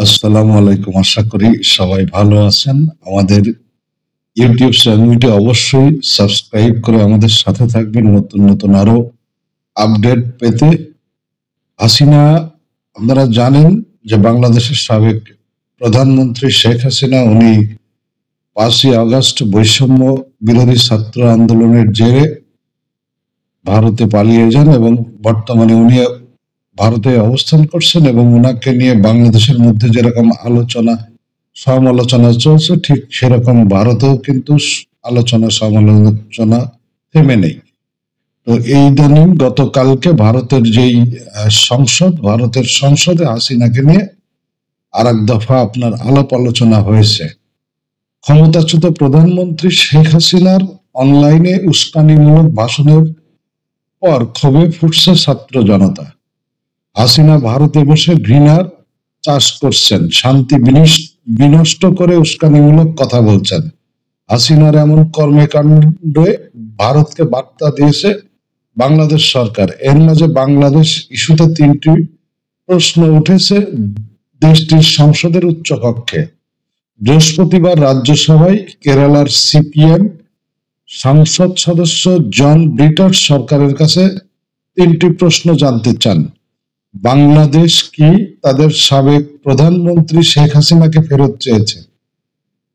আসসালামু আলাইকুম। আশা করি সবাই ভালো আছেন। আমাদের ইউটিউব চ্যানেলটি অবশ্যই সাবস্ক্রাইব করে আমাদের সাথে থাকবেন নতুন নতুন আরো আপডেট পেতে। হাসিনা, আপনারা জানেন যে বাংলাদেশের সাবেক প্রধানমন্ত্রী শেখ হাসিনা উনি 5ই আগস্ট বৈষম্য বিরোধী ছাত্র আন্দোলনের জেরে ভারতে পালিয়ে যান এবং বর্তমানে উনি ভারতে অবস্থান করছেন এবং ওনাকে নিয়ে বাংলাদেশের মধ্যে যেরকম আলোচনা সমালোচনা চলছে ঠিক সেরকম ভারতেও কিন্তু আলোচনা সমালোচনা থেমে নেই। তো এই ইদানিং গতকালকে ভারতের সংসদে হাসিনাকে নিয়ে আর এক দফা আপনার আলাপ আলোচনা হয়েছে। ক্ষমতাচ্যুত প্রধানমন্ত্রী শেখ হাসিনার অনলাইনে উস্কানিমূলক ভাষণের পর ক্ষোভে ফুটছে ছাত্র জনতা। হাসিনা ভারতে বসে ঘৃণার চাষ করছেন, শান্তি বিনষ্ট করে উস্কানিমূলক কথা বলছেন। হাসিনার এমন কর্মকাণ্ডে ভারতকে বার্তা দিয়েছে বাংলাদেশ সরকার। এর মাঝে বাংলাদেশ ইস্যুতে 3টি প্রশ্ন উঠেছে দেশটির সংসদের উচ্চ কক্ষে। বৃহস্পতিবার রাজ্যসভায় কেরালার সিপিএম সংসদ সদস্য জন ব্রিটার সরকারের কাছে 3টি প্রশ্ন জানতে চান। বাংলাদেশ কি তাদের সাবেক প্রধানমন্ত্রী শেখ হাসিনাকে ফেরত চেয়েছে?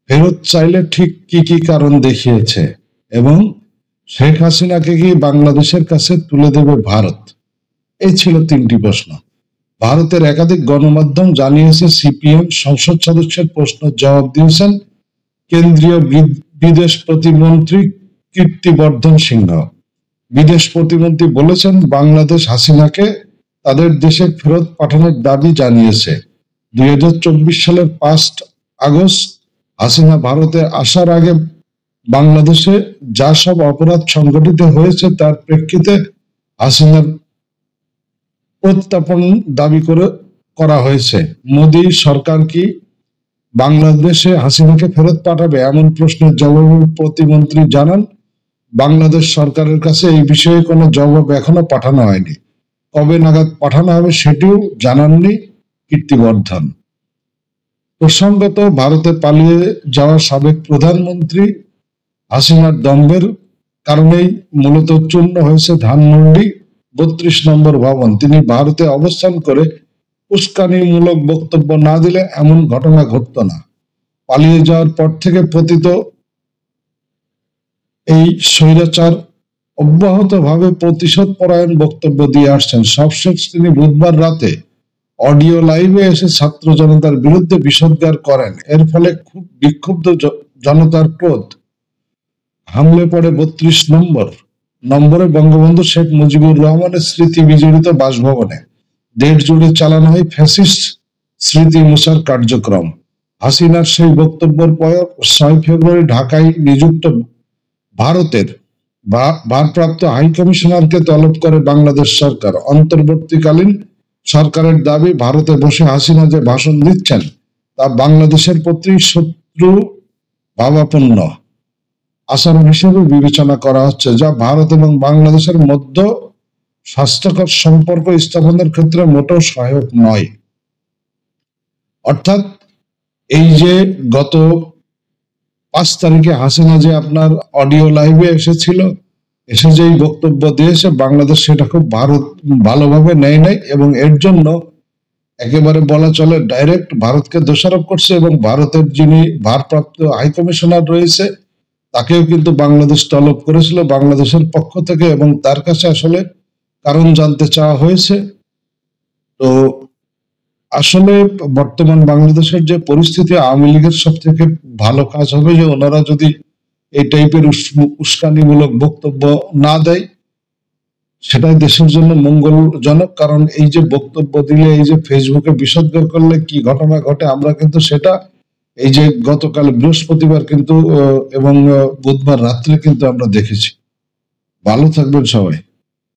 ফেরত চাইলে ঠিক কি কি কারণ দেখিয়েছে? এবং শেখ হাসিনাকে কি বাংলাদেশের কাছে তুলে দেবে ভারত? এই ছিল 3টি প্রশ্ন। ভারতের একাধিক গণমাধ্যম জানিয়েছে সিপিএম সংসদ সদস্যের প্রশ্নের জবাব দিয়েছেন কেন্দ্রীয় বিদেশ প্রতিমন্ত্রী কীর্তিবর্ধন সিংহ। বিদেশ প্রতিমন্ত্রী বলেছেন বাংলাদেশ হাসিনাকে তাদের দেশে ফেরত পাঠানোর দাবি জানিয়েছে। 2024 সালের 5 আগস্ট হাসিনা ভারতে আসার আগে বাংলাদেশে যা সব অপরাধ সংঘটিত হয়েছে তার প্রেক্ষিতে হাসিনার প্রত্যর্পণ দাবি করা হয়েছে। মোদী সরকার কি বাংলাদেশে হাসিনাকে ফেরত পাঠাবে? এমন প্রশ্নের জবাবে প্রতিমন্ত্রী জানান বাংলাদেশ সরকারের কাছে এই বিষয়ে কোনো জবাব এখনো পাঠানো হয়নি। কবে নাগাদ পাঠানো হবে সেটিও জানাননি কীর্তিবর্ধন। প্রসঙ্গত ভারতে পালিয়ে যাওয়া সাবেক প্রধানমন্ত্রী হাসিনার দম্ভের কারণেই মূলত চূর্ণ হয়েছে ধানমন্ডি 32 নম্বর ভবন। তিনি ভারতে অবস্থান করে উস্কানিমূলক বক্তব্য না দিলে এমন ঘটনা ঘটত না। পালিয়ে যাওয়ার পর থেকে পতিত এই স্বৈরাচার অব্যাহতভাবে প্রতিশোধ পরায়ণ বক্তব্য দিয়ে আসছেন। সবশেষ তিনি বুধবার রাতে অডিও লাইভে এসে ছাত্র জনতার বিরুদ্ধে বিষোদ্গার করেন। এর ফলে খুব বিক্ষুব্ধ জনতার ক্রোধ হামলে পড়ে 32 নম্বরে বঙ্গবন্ধু শেখ মুজিবুর রহমানের স্মৃতি বিজড়িত বাসভবনে। দেশ জুড়ে চালানো হয় ফ্যাসিস্ট স্মৃতি মুছার কার্যক্রম। হাসিনার সেই বক্তব্যের পর 6 ফেব্রুয়ারি ঢাকায় নিযুক্ত ভারতের ভারপ্রাপ্ত হাই কমিশনারকে তলব করে বাংলাদেশ সরকার। অন্তর্বর্তীকালীন সরকারের দাবি ভারতে বসে হাসিনা যে ভাষণ দিচ্ছেন তা বাংলাদেশের প্রতি শত্রু ভাবাপন্ন আচরণ হিসেবে বিবেচনা করা হচ্ছে, যা ভারত এবং বাংলাদেশের মধ্যে স্বাস্থ্যকর সম্পর্ক স্থাপনের ক্ষেত্রে মোটেও সহায়ক নয়। অর্থাৎ এই যে গত 5 তারিখে হাসিনা যে আপনার অডিও লাইভে এসেছিল, এসে যেই বক্তব্য দিয়েছে বাংলাদেশ সেটা খুব ভালোভাবে নেয় নাই এবং এর জন্য একেবারে বলা চলে ডাইরেক্ট ভারতকে দোষারোপ করছে এবং ভারতের যিনি ভারপ্রাপ্ত হাই কমিশনার রয়েছে তাকেও কিন্তু বাংলাদেশ তলব করেছিল বাংলাদেশের পক্ষ থেকে এবং তার কাছে আসলে কারণ জানতে চাওয়া হয়েছে। তো আসলে বর্তমান বাংলাদেশের যে পরিস্থিতি, আওয়ামী লীগের সব থেকে ভালো কাজ হবে যে ওনারা যদি এই টাইপের উস্কানিমূলক বক্তব্য না দেয় সেটাই দেশের জন্য মঙ্গলজনক। কারণ এই যে বক্তব্য দিলে, এই যে ফেসবুকে বিষোদ্গার করলে কি ঘটনা ঘটে আমরা কিন্তু সেটা এই যে গতকাল বৃহস্পতিবার কিন্তু এবং বুধবার রাত্রে কিন্তু আমরা দেখেছি। ভালো থাকবেন সবাই।